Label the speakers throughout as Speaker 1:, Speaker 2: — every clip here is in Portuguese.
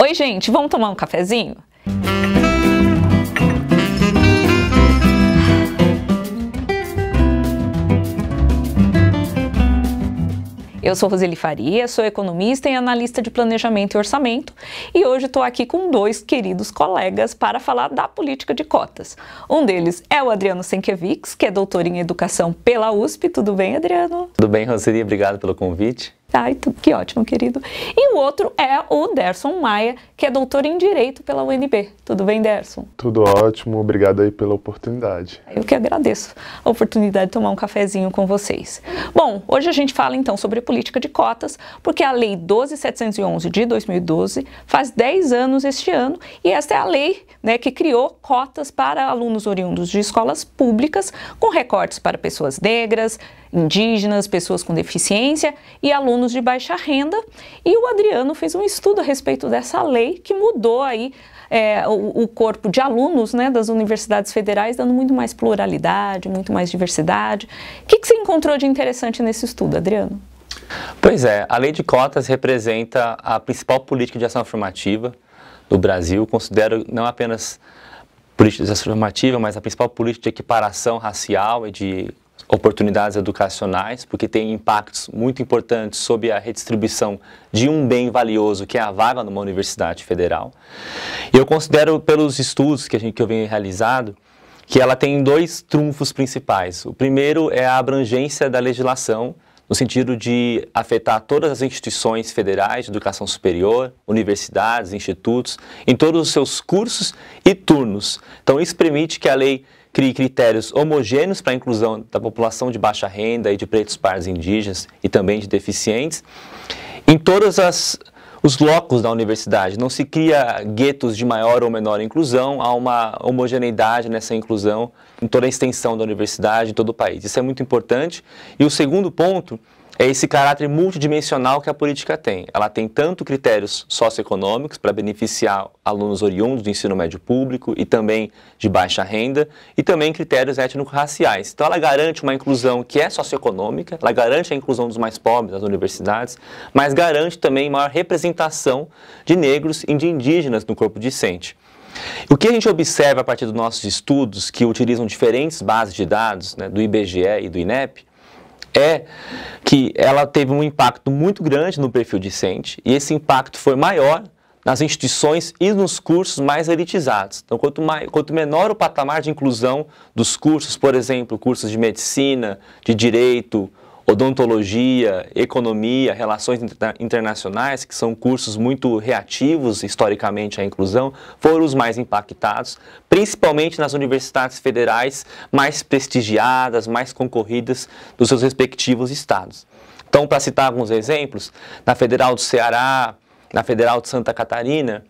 Speaker 1: Oi, gente, vamos tomar um cafezinho? Eu sou Roseli Faria, sou economista e analista de planejamento e orçamento e hoje estou aqui com dois queridos colegas para falar da política de cotas. Um deles é o Adriano Sienkiewicz, que é doutor em educação pela USP. Tudo bem, Adriano?
Speaker 2: Tudo bem, Roseli, obrigado pelo convite.
Speaker 1: Ai, que ótimo, querido. E o outro é o Derson Maia, que é doutor em Direito pela UNB. Tudo bem, Derson?
Speaker 3: Tudo ótimo, obrigado aí pela oportunidade.
Speaker 1: Eu que agradeço a oportunidade de tomar um cafezinho com vocês. Bom, hoje a gente fala então sobre política de cotas, porque a Lei 12.711 de 2012 faz 10 anos este ano, e esta é a lei, né, que criou cotas para alunos oriundos de escolas públicas, com recortes para pessoas negras, indígenas, pessoas com deficiência e alunos de baixa renda. E o Adriano fez um estudo a respeito dessa lei que mudou aí o corpo de alunos, né, das universidades federais, dando muito mais pluralidade, muito mais diversidade. O que você encontrou de interessante nesse estudo, Adriano?
Speaker 2: Pois é, a lei de cotas representa a principal política de ação afirmativa do Brasil. Considero não apenas política de ação afirmativa, mas a principal política de equiparação racial e de oportunidades educacionais, porque tem impactos muito importantes sobre a redistribuição de um bem valioso, que é a vaga numa universidade federal. E eu considero, pelos estudos que eu venho realizado, que ela tem dois trunfos principais. O primeiro é a abrangência da legislação, no sentido de afetar todas as instituições federais de educação superior, universidades, institutos, em todos os seus cursos e turnos. Então isso permite que a lei crie critérios homogêneos para a inclusão da população de baixa renda e de pretos, pardos e indígenas e também de deficientes em todos os locos da universidade. Não se cria guetos de maior ou menor inclusão, há uma homogeneidade nessa inclusão em toda a extensão da universidade, em todo o país. Isso é muito importante. E o segundo ponto é esse caráter multidimensional que a política tem. Ela tem tanto critérios socioeconômicos para beneficiar alunos oriundos do ensino médio público e também de baixa renda, e também critérios étnico-raciais. Então ela garante uma inclusão que é socioeconômica, ela garante a inclusão dos mais pobres nas universidades, mas garante também maior representação de negros e de indígenas no corpo discente. O que a gente observa a partir dos nossos estudos, que utilizam diferentes bases de dados, né, do IBGE e do INEP, é que ela teve um impacto muito grande no perfil discente, e esse impacto foi maior nas instituições e nos cursos mais elitizados. Então, quanto menor o patamar de inclusão dos cursos, por exemplo, cursos de medicina, de direito, odontologia, economia, relações internacionais, que são cursos muito reativos historicamente à inclusão, foram os mais impactados, principalmente nas universidades federais mais prestigiadas, mais concorridas dos seus respectivos estados. Então, para citar alguns exemplos, na Federal do Ceará, na Federal de Santa Catarina,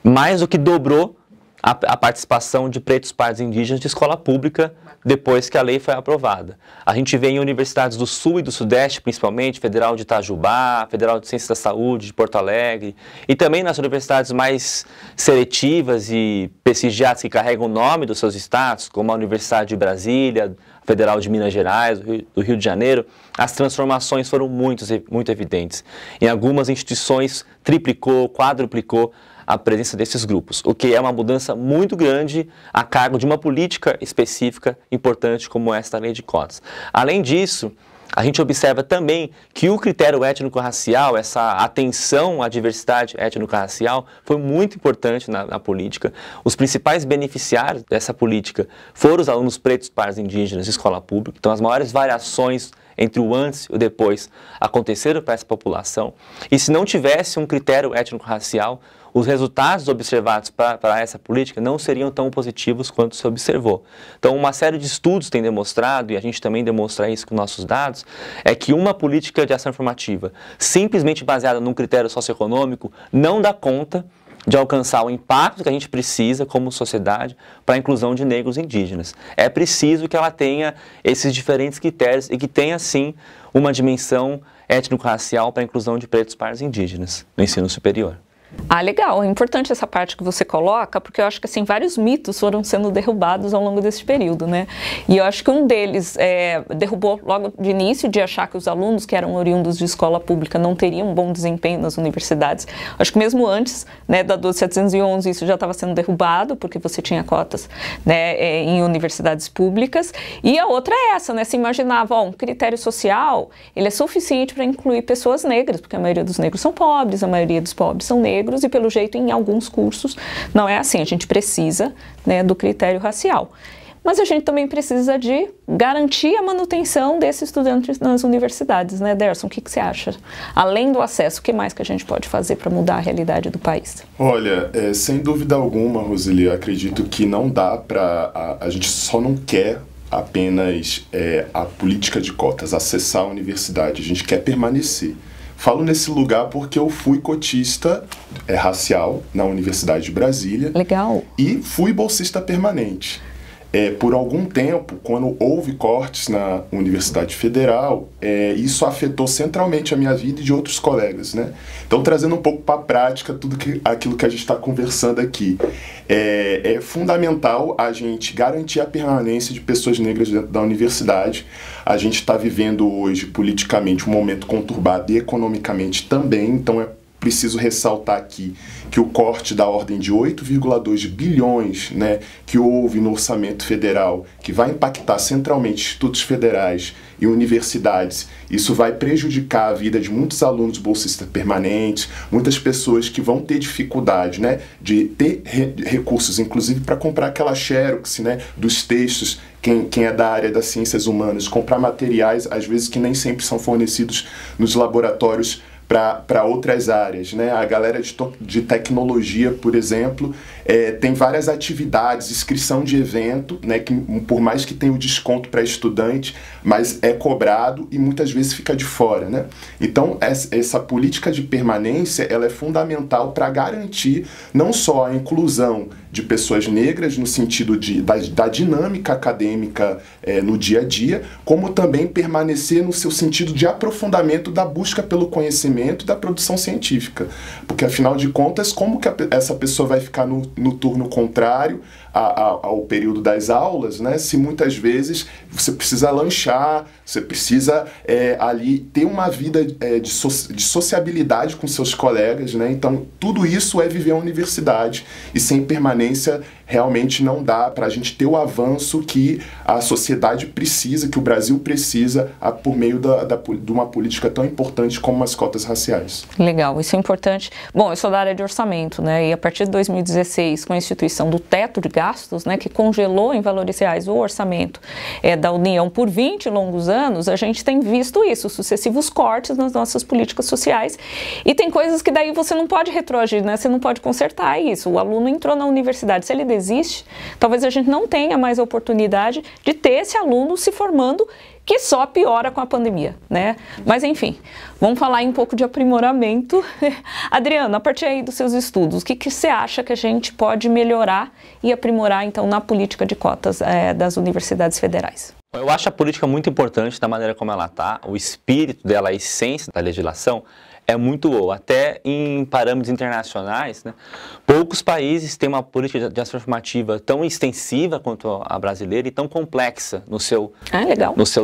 Speaker 2: mais do que dobrou a participação de pretos, pardos e indígenas de escola pública depois que a lei foi aprovada. A gente vê em universidades do Sul e do Sudeste, principalmente, Federal de Itajubá, Federal de Ciências da Saúde de Porto Alegre, e também nas universidades mais seletivas e prestigiadas que carregam o nome dos seus estados, como a Universidade de Brasília, a Federal de Minas Gerais, do Rio de Janeiro, as transformações foram muito evidentes. Em algumas instituições triplicou, quadruplicou a presença desses grupos, o que é uma mudança muito grande a cargo de uma política específica importante como esta lei de cotas. Além disso, a gente observa também que o critério étnico-racial, essa atenção à diversidade étnico-racial, foi muito importante na política. Os principais beneficiários dessa política foram os alunos pretos, pardos e indígenas de escola pública. Então, as maiores variações entre o antes e o depois aconteceram para essa população. E se não tivesse um critério étnico-racial, os resultados observados para essa política não seriam tão positivos quanto se observou. Então, uma série de estudos tem demonstrado, e a gente também demonstra isso com nossos dados, é que uma política de ação afirmativa simplesmente baseada num critério socioeconômico não dá conta de alcançar o impacto que a gente precisa como sociedade para a inclusão de negros e indígenas. É preciso que ela tenha esses diferentes critérios e que tenha, sim, uma dimensão étnico-racial para a inclusão de pretos, pardos e indígenas no ensino superior.
Speaker 1: Ah, legal. É importante essa parte que você coloca, porque eu acho que assim, vários mitos foram sendo derrubados ao longo desse período, né? E eu acho que um deles derrubou logo de início de achar que os alunos que eram oriundos de escola pública não teriam um bom desempenho nas universidades. Acho que mesmo antes, né, da 12711 isso já estava sendo derrubado, porque você tinha cotas, né, em universidades públicas. E a outra é essa, né? Se imaginava, um critério social, ele é suficiente para incluir pessoas negras, porque a maioria dos negros são pobres, a maioria dos pobres são negros, e pelo jeito em alguns cursos não é assim, a gente precisa, né, do critério racial. Mas a gente também precisa de garantir a manutenção desses estudantes nas universidades, né, Derson? O que você acha? Além do acesso, o que mais que a gente pode fazer para mudar a realidade do país?
Speaker 3: Olha, sem dúvida alguma, Roseli, eu acredito que não dá para... A gente só não quer apenas a política de cotas, acessar a universidade, a gente quer permanecer. Falo nesse lugar porque eu fui cotista racial na Universidade de Brasília.
Speaker 1: Legal.
Speaker 3: E fui bolsista permanente. Por algum tempo, quando houve cortes na Universidade Federal, isso afetou centralmente a minha vida e de outros colegas, né? Então, trazendo um pouco para a prática aquilo que a gente está conversando aqui. É fundamental a gente garantir a permanência de pessoas negras dentro da universidade. A gente está vivendo hoje, politicamente, um momento conturbado e economicamente também, então é preciso ressaltar aqui que o corte da ordem de 8,2 bilhões, né, que houve no orçamento federal, que vai impactar centralmente institutos federais e universidades, isso vai prejudicar a vida de muitos alunos bolsistas permanentes, muitas pessoas que vão ter dificuldade, né, de ter recursos, inclusive para comprar aquela xerox, né, dos textos, quem é da área das ciências humanas, comprar materiais, às vezes que nem sempre são fornecidos nos laboratórios para outras áreas, né? A galera de tecnologia, por exemplo, tem várias atividades, inscrição de evento, né? Que por mais que tenha o desconto para estudante, mas é cobrado e muitas vezes fica de fora, né? Então, essa política de permanência, ela é fundamental para garantir não só a inclusão de pessoas negras no sentido da dinâmica acadêmica no dia a dia, como também permanecer no seu sentido de aprofundamento da busca pelo conhecimento e da produção científica. Porque, afinal de contas, como que essa pessoa vai ficar no turno contrário ao período das aulas, né? Se muitas vezes você precisa lanchar, você precisa ali ter uma vida de sociabilidade com seus colegas, né? Então, tudo isso é viver a universidade e sem permanência realmente não dá para a gente ter o avanço que a sociedade precisa, que o Brasil precisa, por meio de uma política tão importante como as cotas raciais.
Speaker 1: Legal, isso é importante. Bom, eu sou da área de orçamento, né? E a partir de 2016, com a instituição do teto de gastos, né, que congelou em valores reais o orçamento da União por 20 longos anos, a gente tem visto isso, sucessivos cortes nas nossas políticas sociais. E tem coisas que daí você não pode retroagir, né? Você não pode consertar isso. O aluno entrou na universidade, se ele desiste, talvez a gente não tenha mais a oportunidade de ter esse aluno se formando, que só piora com a pandemia, né? Mas enfim, vamos falar aí um pouco de aprimoramento. Adriano, a partir aí dos seus estudos, o que você acha que a gente pode melhorar e aprimorar então na política de cotas das universidades federais?
Speaker 2: Eu acho a política muito importante da maneira como ela está, o espírito dela, a essência da legislação é muito boa. Até em parâmetros internacionais, né, poucos países têm uma política de ação afirmativa tão extensiva quanto a brasileira e tão complexa no seu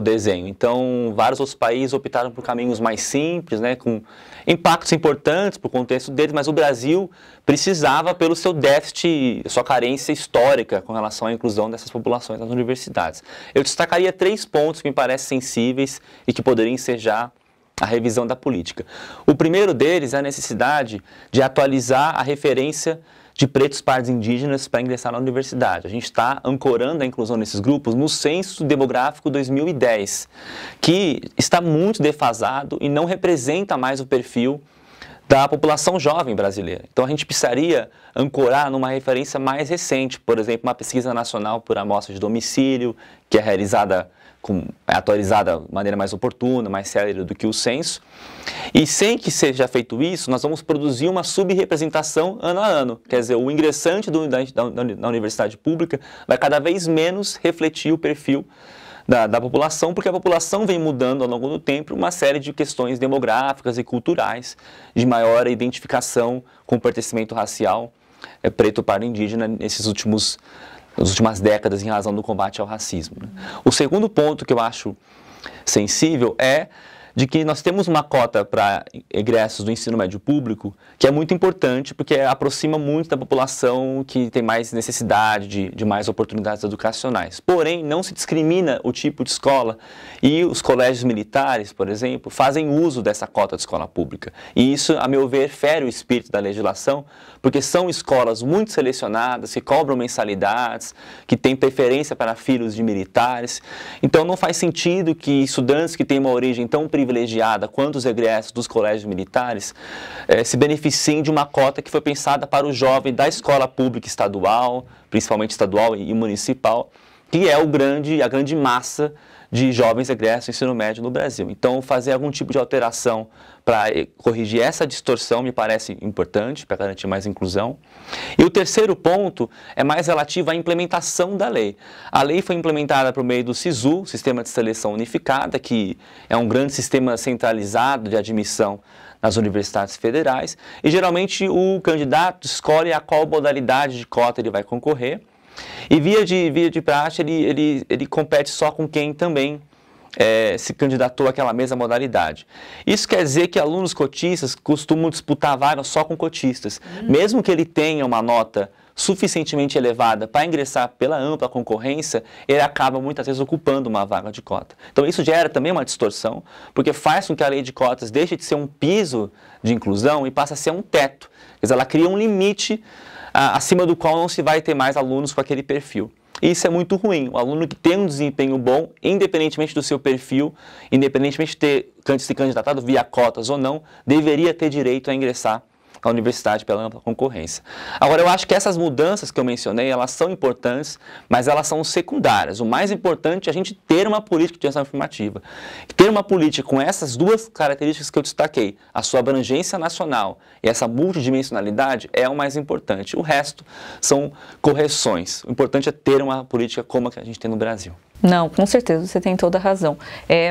Speaker 2: desenho. Então, vários outros países optaram por caminhos mais simples, né, com impactos importantes para o contexto deles, mas o Brasil precisava, pelo seu déficit, sua carência histórica com relação à inclusão dessas populações nas universidades. Eu destacaria 3 pontos que me parecem sensíveis e que poderiam ensejar a revisão da política. O primeiro deles é a necessidade de atualizar a referência de pretos, pardos e indígenas para ingressar na universidade. A gente está ancorando a inclusão desses grupos no Censo Demográfico 2010, que está muito defasado e não representa mais o perfil da população jovem brasileira. Então a gente precisaria ancorar numa referência mais recente, por exemplo, uma pesquisa nacional por amostra de domicílio, que é realizada atualizada de maneira mais oportuna, mais célere do que o censo. E sem que seja feito isso, nós vamos produzir uma subrepresentação ano a ano. Quer dizer, o ingressante da universidade pública vai cada vez menos refletir o perfil da população, porque a população vem mudando ao longo do tempo uma série de questões demográficas e culturais de maior identificação com o pertencimento racial preto para indígena nas últimas décadas em razão do combate ao racismo. O segundo ponto que eu acho sensível é de que nós temos uma cota para egressos do ensino médio público que é muito importante porque aproxima muito da população que tem mais necessidade de mais oportunidades educacionais. Porém, não se discrimina o tipo de escola e os colégios militares, por exemplo, fazem uso dessa cota de escola pública. E isso, a meu ver, fere o espírito da legislação, porque são escolas muito selecionadas, que cobram mensalidades, que têm preferência para filhos de militares. Então, não faz sentido que estudantes que têm uma origem tão privilegiada quanto os egressos dos colégios militares se beneficiem de uma cota que foi pensada para o jovem da escola pública estadual, principalmente estadual e municipal, que é a grande massa de jovens egressos do ensino médio no Brasil. Então, fazer algum tipo de alteração para corrigir essa distorção me parece importante, para garantir mais inclusão. E o terceiro ponto é mais relativo à implementação da lei. A lei foi implementada por meio do SISU, Sistema de Seleção Unificada, que é um grande sistema centralizado de admissão nas universidades federais, e geralmente o candidato escolhe a qual modalidade de cota ele vai concorrer, e via de praxe ele compete só com quem também se candidatou àquela mesma modalidade. Isso quer dizer que alunos cotistas costumam disputar vagas só com cotistas, mesmo que ele tenha uma nota suficientemente elevada para ingressar pela ampla concorrência, ele acaba muitas vezes ocupando uma vaga de cota. Então isso gera também uma distorção, porque faz com que a lei de cotas deixe de ser um piso de inclusão e passe a ser um teto. Quer dizer, ela cria um limite acima do qual não se vai ter mais alunos com aquele perfil. E isso é muito ruim. O aluno que tem um desempenho bom, independentemente do seu perfil, independentemente de ter se candidatado via cotas ou não, deveria ter direito a ingressar à universidade pela ampla concorrência. Agora, eu acho que essas mudanças que eu mencionei, elas são importantes, mas elas são secundárias. O mais importante é a gente ter uma política de ação afirmativa. Ter uma política com essas duas características que eu destaquei, a sua abrangência nacional e essa multidimensionalidade, é o mais importante. O resto são correções. O importante é ter uma política como a que a gente tem no Brasil.
Speaker 1: Não, com certeza, você tem toda a razão.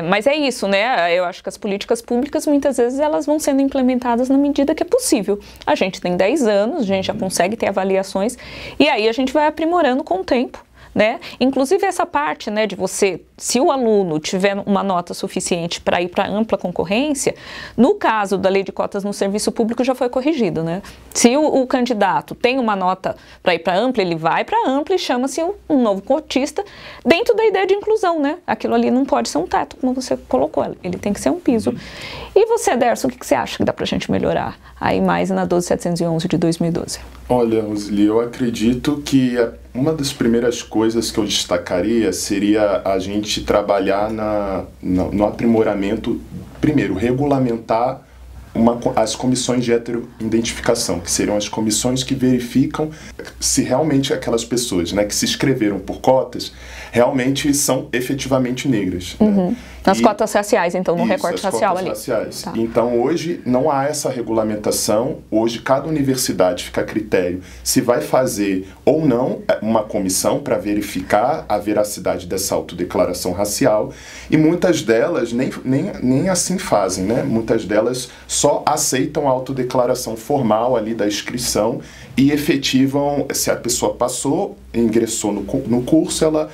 Speaker 1: Mas é isso, né? Eu acho que as políticas públicas, muitas vezes, elas vão sendo implementadas na medida que é possível. A gente tem 10 anos, a gente já consegue ter avaliações, e aí a gente vai aprimorando com o tempo, né? Inclusive essa parte, né, de você, se o aluno tiver uma nota suficiente para ir para ampla concorrência, no caso da lei de cotas no serviço público já foi corrigido, né? Se o candidato tem uma nota para ir para ampla, ele vai para ampla e chama-se um novo cotista dentro da ideia de inclusão, né? Aquilo ali não pode ser um teto, como você colocou, ele tem que ser um piso. E você, Derson, o que você acha que dá para a gente melhorar aí mais na 12.711 de 2012?
Speaker 3: Olha, Roseli, eu acredito que uma das primeiras coisas que eu destacaria seria a gente trabalhar no aprimoramento, primeiro, regulamentar as comissões de heteroidentificação, que seriam as comissões que verificam se realmente aquelas pessoas, né, que se inscreveram por cotas realmente são efetivamente negras. Né?
Speaker 1: As cotas raciais, então, no recorte racial ali.
Speaker 3: Raciais. Tá. Então, hoje não há essa regulamentação. Hoje, cada universidade fica a critério se vai fazer ou não uma comissão para verificar a veracidade dessa autodeclaração racial. E muitas delas nem assim fazem, né? Muitas delas só aceitam a autodeclaração formal ali da inscrição e efetivam, se a pessoa passou, ingressou no curso, ela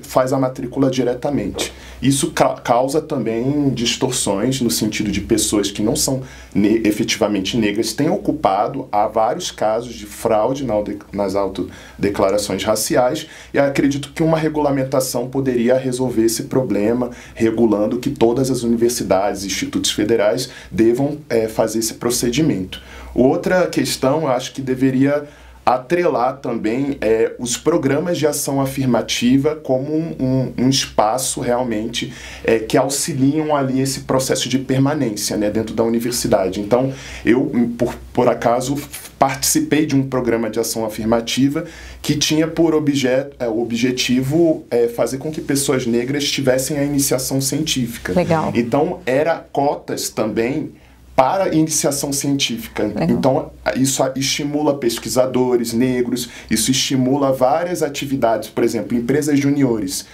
Speaker 3: faz a matrícula diretamente. Isso causa também distorções no sentido de pessoas que não são efetivamente negras têm ocupado, há vários casos de fraude nas autodeclarações raciais, e acredito que uma regulamentação poderia resolver esse problema, regulando que todas as universidades e institutos federais devam fazer esse procedimento. Outra questão, eu acho que deveria atrelar também os programas de ação afirmativa como um espaço realmente que auxiliam ali esse processo de permanência, né, dentro da universidade. Então, eu, por acaso, participei de um programa de ação afirmativa que tinha por objetivo fazer com que pessoas negras tivessem a iniciação científica.
Speaker 1: Legal.
Speaker 3: Então, era cotas também para iniciação científica. Legal. Então, isso estimula pesquisadores negros, isso estimula várias atividades, por exemplo, empresas juniores.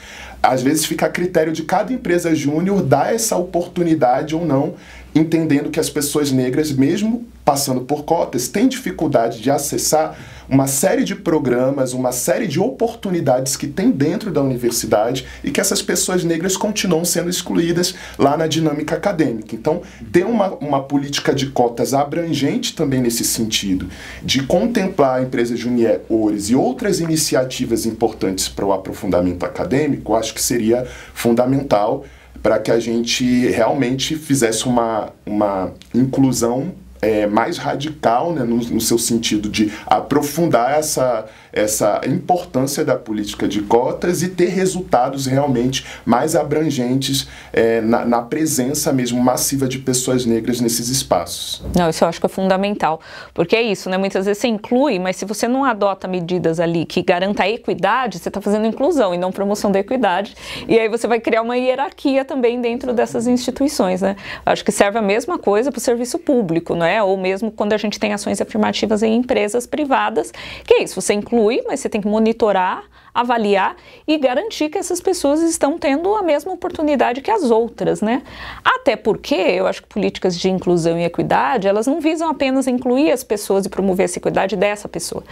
Speaker 3: Às vezes fica a critério de cada empresa júnior dar essa oportunidade ou não, entendendo que as pessoas negras, mesmo passando por cotas, têm dificuldade de acessar uma série de programas, uma série de oportunidades que tem dentro da universidade e que essas pessoas negras continuam sendo excluídas lá na dinâmica acadêmica. Então, ter uma política de cotas abrangente também nesse sentido, de contemplar empresas juniores e outras iniciativas importantes para o aprofundamento acadêmico, acho que seria fundamental para que a gente realmente fizesse uma inclusão mais radical, né, no seu sentido de aprofundar essa importância da política de cotas e ter resultados realmente mais abrangentes na presença mesmo massiva de pessoas negras nesses espaços.
Speaker 1: Não, isso eu acho que é fundamental, porque é isso, né? Muitas vezes você inclui, mas se você não adota medidas ali que garanta a equidade, você está fazendo inclusão e não promoção da equidade, e aí você vai criar uma hierarquia também dentro dessas instituições, né? Eu acho que serve a mesma coisa para o serviço público, né? Ou mesmo quando a gente tem ações afirmativas em empresas privadas, que é isso, você inclui, mas você tem que monitorar, avaliar e garantir que essas pessoas estão tendo a mesma oportunidade que as outras, né? Até porque eu acho que políticas de inclusão e equidade, elas não visam apenas incluir as pessoas e promover essa equidade dessa pessoa.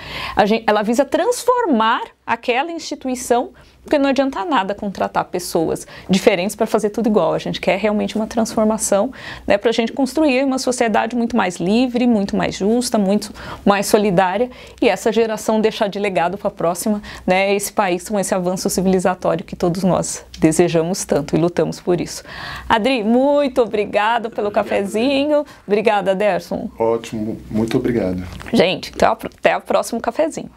Speaker 1: Ela visa transformar aquela instituição, porque não adianta nada contratar pessoas diferentes para fazer tudo igual. A gente quer realmente uma transformação, né, para a gente construir uma sociedade muito mais livre, muito mais justa, muito mais solidária, e essa geração deixar de legado para a próxima, né, esse país com esse avanço civilizatório que todos nós desejamos tanto e lutamos por isso. Adri, muito obrigada pelo cafezinho. Obrigada, Derson.
Speaker 3: Ótimo, muito obrigado.
Speaker 1: Gente, até o próximo cafezinho.